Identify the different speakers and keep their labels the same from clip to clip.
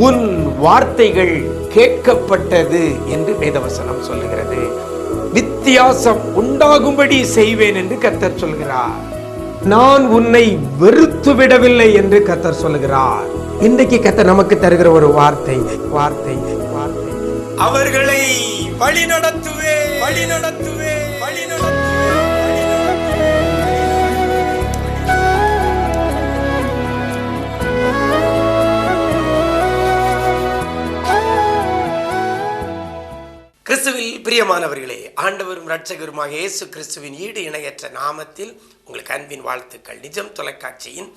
Speaker 1: உன் வார்த்தைகள் கேட்கப்பட்டது என்று வேதவசனம் சொல்லுகிறது. வித்தியாசம் உண்டாகும்படி செய்வேன் என்று கர்த்தர் சொல்கிறார். நான் உன்னை வெறுத்து விடவில்லை என்று கர்த்தர் சொல்கிறார். இன்றைக்கு கர்த்தர் நமக்கு தருகிற ஒரு வார்த்தை வார்த்தை வார்த்தை அவர்களை வழி நடத்துவே வழி நடத்துவே வழி கிறிஸ்துவில் பிரியமானவர்களே, ஆண்டவரும் இரட்சகருமாக இயேசு கிறிஸ்துவின் ஈடு இணையற்ற நாமத்தில் உங்களுக்கு அன்பின் வாழ்த்துக்கள். நிஜம் தொலைக்காட்சியின்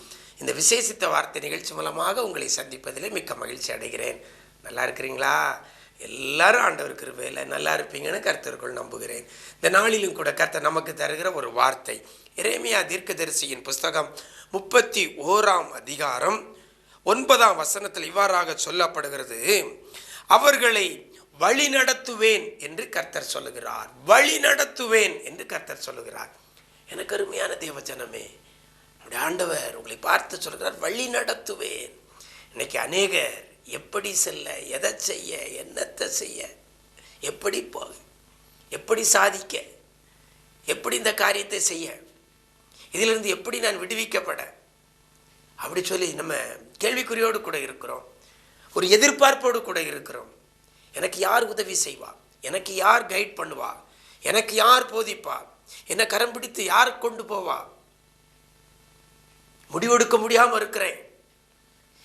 Speaker 1: இந்த விசேஷித்த வார்த்தை நிகழ்ச்சி மூலமாக உங்களை சந்திப்பதிலே மிக்க மகிழ்ச்சி அடைகிறேன். நல்லா இருக்கிறீங்களா? எல்லாரும் ஆண்டவர் கிருபையில நல்லா இருப்பீங்கன்னு கர்த்தருக்குள் நம்புகிறேன். இந்த நாளிலும் கூட கர்த்தர் நமக்கு தருகிற ஒரு வார்த்தை எரேமியா தீர்க்கதரிசியின் புஸ்தகம் 31ஆம் அதிகாரம் 9ஆம் வசனத்தில் இவ்வாறாக சொல்லப்படுகிறது. அவர்களை வழி நடத்துவேன் என்று கர்த்தர் சொல்லுகிறார். வழி நடத்துவேன் என்று கர்த்தர் சொல்லுகிறார். எனக்கு அருமையான தேவஜனமே, நம்முடைய ஆண்டவர் உங்களை பார்த்து சொல்கிறார், வழி நடத்துவேன். இன்னைக்கு அநேகர் எப்படி செல்ல, எதை செய்ய, என்னத்தை செய்ய, எப்படி போக, எப்படி சாதிக்க, எப்படி இந்த காரியத்தை செய்ய, இதிலிருந்து எப்படி நான் விடுவிக்கப்பட, அப்படி சொல்லி நம்ம கேள்விக்குறியோடு கூட இருக்கிறோம். ஒரு எதிர்பார்ப்போடு கூட இருக்கிறோம். எனக்கு யார் உதவி செய்வா, எனக்கு யார் கைட் பண்ணுவா, எனக்கு யார் போதிப்பா, என்னை கரம் பிடித்து யார் கொண்டு போவா, முடிவெடுக்க முடியாமல் இருக்கிறேன்,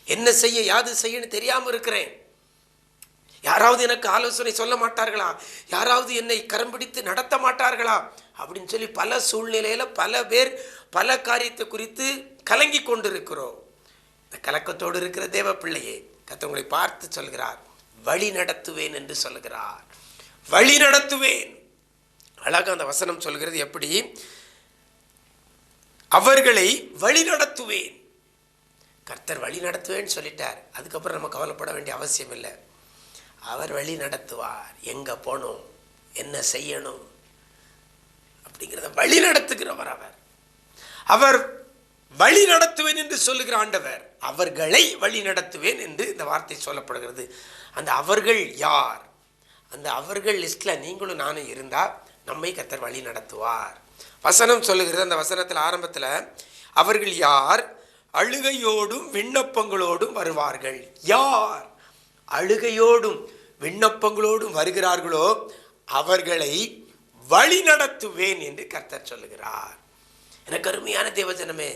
Speaker 1: என்ன செய்ய யாது செய்யன்னு தெரியாமல் இருக்கிறேன், யாராவது எனக்கு ஆலோசனை சொல்ல மாட்டார்களா, யாராவது என்னை கரம் பிடித்து நடத்த மாட்டார்களா அப்படின்னு சொல்லி பல சூழ்நிலையில பல பேர் பல காரியத்தை குறித்து கலங்கி கொண்டிருக்கிறோம். இந்த கலக்கத்தோடு இருக்கிற தேவ பிள்ளையே, கர்த்தர் உங்களை பார்த்து சொல்கிறார், வழி நடத்துவேன் என்று சொல்லுகிறார். வழி நடத்துவேன். அழகா அந்த வசனம் சொல்கிறது. எப்படி? அவர்களை வழி நடத்துவேன். கர்த்தர் வழி நடத்துவேன்னு சொல்லிட்டார். அதுக்கப்புறம் நம்ம கவலைப்பட வேண்டிய அவசியம் இல்லை. அவர் வழி நடத்துவார். எங்க போகணும், என்ன செய்யணும் அப்படிங்கிறத வழி நடத்துகிறவர் அவர். அவர் வழி நடத்துவேன் என்று சொல்லுகிற ஆண்டவர். அவர்களை வழி நடத்துவேன் என்று இந்த வார்த்தை சொல்லப்படுகிறது. அந்த அவர்கள் யார்? அந்த அவர்கள் லிஸ்ட்ல நீங்களும் நானும் இருந்தா நம்மை கர்த்தர் வழி நடத்துவார். வசனம் சொல்லுகிறது. அந்த வசனத்தில் ஆரம்பத்தில் அவர்கள் யார்? அழுகையோடும் விண்ணப்பங்களோடும் வருவார்கள். யார் அழுகையோடும் விண்ணப்பங்களோடும் வருகிறார்களோ அவர்களை வழி நடத்துவேன் என்று கர்த்தர் சொல்லுகிறார். எனக்கு அருமையான தேவஜனமே,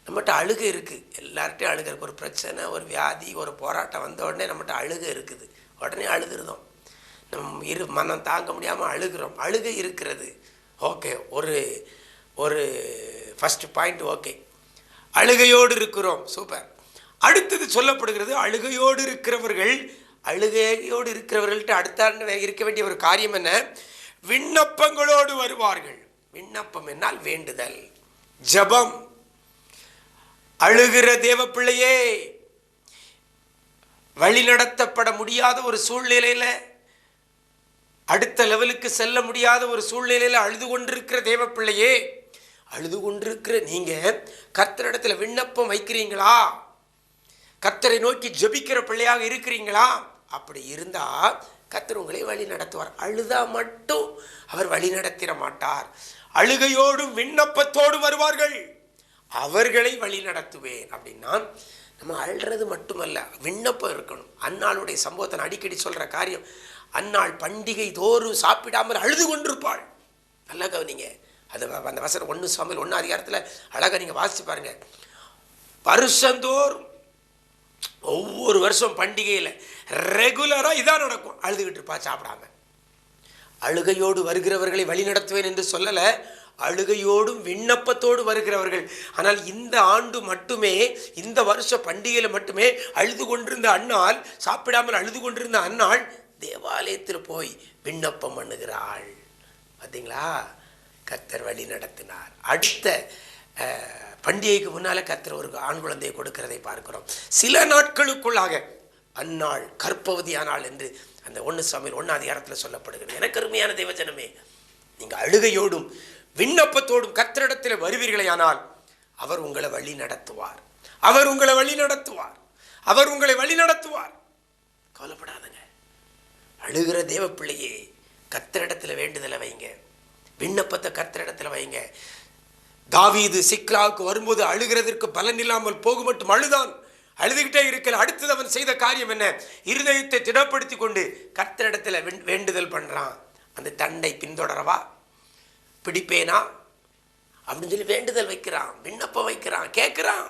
Speaker 1: நம்மகிட்ட அழுகை இருக்குது. எல்லார்ட்டையும் அழுகை இருக்குது. ஒரு பிரச்சனை, ஒரு வியாதி, ஒரு போராட்டம் வந்த உடனே நம்மகிட்ட அழுகை இருக்குது. உடனே அழுதுருந்தோம். நம்ம மனம் தாங்க முடியாமல் அழுகிறோம். அழுகை இருக்கிறது. ஓகே, ஒரு ஃபஸ்ட் பாயிண்ட் ஓகே, அழுகையோடு இருக்கிறோம். சூப்பர். அடுத்தது சொல்லப்படுகிறது, அழுகையோடு இருக்கிறவர்கள்ட்ட அடுத்த இருக்க வேண்டிய ஒரு காரியம் என்ன? விண்ணப்பங்களோடு வருவார்கள். விண்ணப்பம் என்னால் வேண்டுதல், ஜெபம். அழுகிற தேவ பிள்ளையே, வழி நடத்தப்பட முடியாத ஒரு சூழ்நிலையில, அடுத்த லெவலுக்கு செல்ல முடியாத ஒரு சூழ்நிலையில அழுது கொண்டிருக்கிற தேவ பிள்ளையே, அழுது கொண்டிருக்கிற நீங்க கர்த்தரிடத்துல விண்ணப்பம் வைக்கிறீங்களா? கர்த்தரை நோக்கி ஜெபிக்கிற பிள்ளையாக இருக்கிறீங்களா? அப்படி இருந்தா கர்த்தர் உங்களை வழி நடத்துவார். அழுதா மட்டும் அவர் வழி நடத்திட மாட்டார். அழுகையோடும் விண்ணப்பத்தோடு வருவார்கள். அவர்களை வழி நடத்துவேன். அப்படின்னா நம்ம அழுறது மட்டுமல்ல, விண்ணப்பம் இருக்கணும். அன்னாளுடைய சம்பவத்தை நான் அடிக்கடி சொல்ற காரியம், அன்னாள் பண்டிகை தோறும் சாப்பிடாமல் அழுது கொண்டிருப்பாள். நல்லா கவனிங்க. அது அந்த வசனம் 1 சாமுவேல் 1 அதிகாரத்தில் அழகா நீங்க வாசிச்சு பாருங்க. வருஷந்தோறும் ஒவ்வொரு வருஷம் பண்டிகையில் ரெகுலரா இதான் நடக்கும். அழுதுகிட்டு இருப்பா சாப்பிடாம. அழுகையோடு வருகிறவர்களை வழி நடத்துவேன் என்று சொல்லல, அழுகையோடும் விண்ணப்பத்தோடு வருகிறவர்கள். ஆனால் இந்த ஆண்டு மட்டுமே, இந்த வருஷ பண்டிகையில் மட்டுமே அழுது கொண்டிருந்த அன்னாள், சாப்பிடாமல் அழுது கொண்டிருந்த அன்னாள் தேவாலயத்தில் போய் விண்ணப்பம் பண்ணுகிறாள். பார்த்தீங்களா? கர்த்தர் வழி நடத்தினார். அடுத்த பண்டிகைக்கு முன்னால கர்த்தர் ஒரு ஆண் குழந்தையை கொடுக்கிறதை பார்க்கிறோம். சில நாட்களுக்குள்ளாக அன்னாள் கர்ப்பவதியானாள் என்று அந்த 1 சாமுவேல் 1 அதிகாரத்தில் சொல்லப்படுகிறது. எனக்கு அருமையான தேவஜனமே, நீங்கள் அழுகையோடும் விண்ணப்பத்தோடும் கர்த்தரிடத்தில் வருவீர்களேயானால் அவர் உங்களை வழி நடத்துவார். அவர் உங்களை வழி நடத்துவார். அவர் உங்களை வழி நடத்துவார். கவலைப்படாதுங்க. அழுகிற தேவ பிள்ளையே, கர்த்தரிடத்தில் வேண்டுதலை வைங்க, விண்ணப்பத்தை கர்த்தரிடத்தில் வைங்க. தாவீது சிக்லாவுக்கு வரும்போது அழுகிறதற்கு பலன் இல்லாமல் போக மட்டும் அழுதான். அழுதுகிட்டே இருக்கல. அடுத்தது அவன் செய்த காரியம் என்ன? இருதயத்தை திடப்படுத்தி கொண்டு கர்த்தரிடத்தில் வேண்டுதல் பண்றான். அந்த தண்டை பின்தொடரவா, பிடிப்பேனா அப்படின்னு சொல்லி வேண்டுதல் வைக்கிறான், விண்ணப்பம் வைக்கிறான், கேட்கிறான்.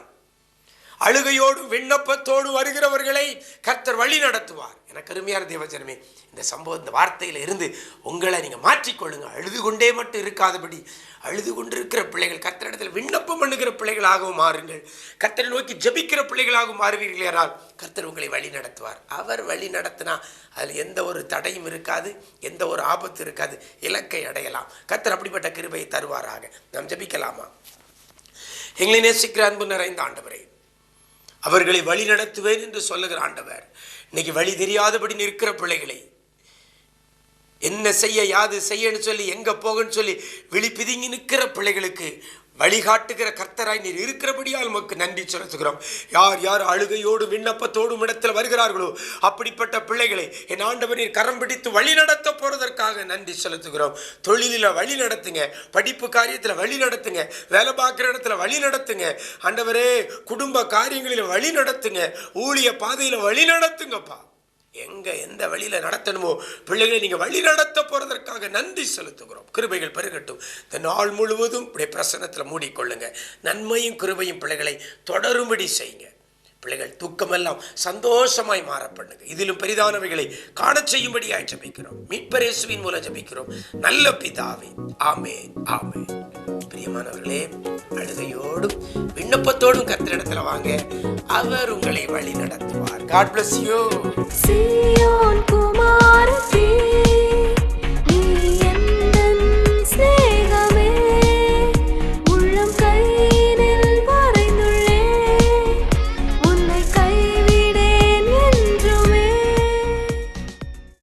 Speaker 1: அழுகையோடும் விண்ணப்பத்தோடு வருகிறவர்களை கர்த்தர் வழி நடத்துவார். எனக்கு அருமையான தேவஜனமே, இந்த சம்பவம், இந்த வார்த்தையில இருந்து உங்களை நீங்க மாற்றிக்கொள்ளுங்க. அழுது கொண்டே மட்டும் இருக்காதபடி, அழுது கொண்டிருக்கிற பிள்ளைகள் கர்த்தரிடத்தில் விண்ணப்பம் பண்ணுகிற பிள்ளைகளாகவும் மாறுங்கள். கர்த்தரை நோக்கி ஜெபிக்கிற பிள்ளைகளாகவும் மாறுவீர்கள் என்றால் கர்த்தர் உங்களை வழி நடத்துவார். அவர் வழி நடத்தினா அதில் எந்த ஒரு தடையும் இருக்காது, எந்த ஒரு ஆபத்து இருக்காது. இலக்கை அடையலாம். கர்த்தர் அப்படிப்பட்ட கிருபையை தருவாராக. நாம் ஜெபிக்கலாமா? எங்களை நேசிக்கிற அன்பு நிறைந்த ஆண்டவரே, அவர்களை வழி நடத்துவேன் என்று சொல்லுகிற ஆண்டவர், இன்னைக்கு வழி தெரியாதபடி நிற்கிற பிள்ளைகளை என்ன செய்ய, யாது செய்யன்னு சொல்லி, எங்க போகன்னு சொல்லி விழி பிதுங்கி நிற்கிற பிள்ளைகளுக்கு வழிகாட்டுகிற கர்த்தராய் நீர் இருக்கிறபடியால் உமக்கு நன்றி செலுத்துகிறோம். யார் யார் அழுகையோடு விண்ணப்பத்தோடும் இடத்துல வருகிறார்களோ அப்படிப்பட்ட பிள்ளைகளை என் ஆண்டவர் நீர் கரம் பிடித்து வழி நடத்த போறதற்காக நன்றி செலுத்துகிறோம். தொழிலில் வழி நடத்துங்க, படிப்பு காரியத்தில் வழி நடத்துங்க, வேலை பார்க்குற இடத்துல வழி நடத்துங்க ஆண்டவரே, குடும்ப காரியங்களில் வழி நடத்துங்க, ஊழிய பாதையில் வழி நடத்துங்கப்பா. எந்த வழியில நடத்தணுமோ பிள்ளைகளை நீங்க வழி நடத்த போறதற்காக நன்றி செலுத்துகிறோம். கிருபைகள் பெருகட்டும். இந்த நாள் முழுவதும் இப்படி பிரசன்னத்துல மூடிக்கொள்ளுங்க. நன்மையும் கிருபையும் பிள்ளைகளை தொடரும்படி செய்யுங்க. பிள்ளைகள் தூக்கமெல்லாம் சந்தோஷமாய் மாற பண்ணுங்க. இதிலும் பெரிதானவைகளை காண செய்யும்படியாய் ஜெபிக்கிறோம். மீட்பர் இயேசுவின் மூலம் ஜெபிக்கிறோம் நல்ல பிதாவே, ஆமென், ஆமென். பிரியமானவர்களே, அழுகையோடும் விண்ணப்பத்தோடும் கர்த்தரிடத்துல வாங்க, அவர் உங்களை வழி நடத்துவார். God bless you.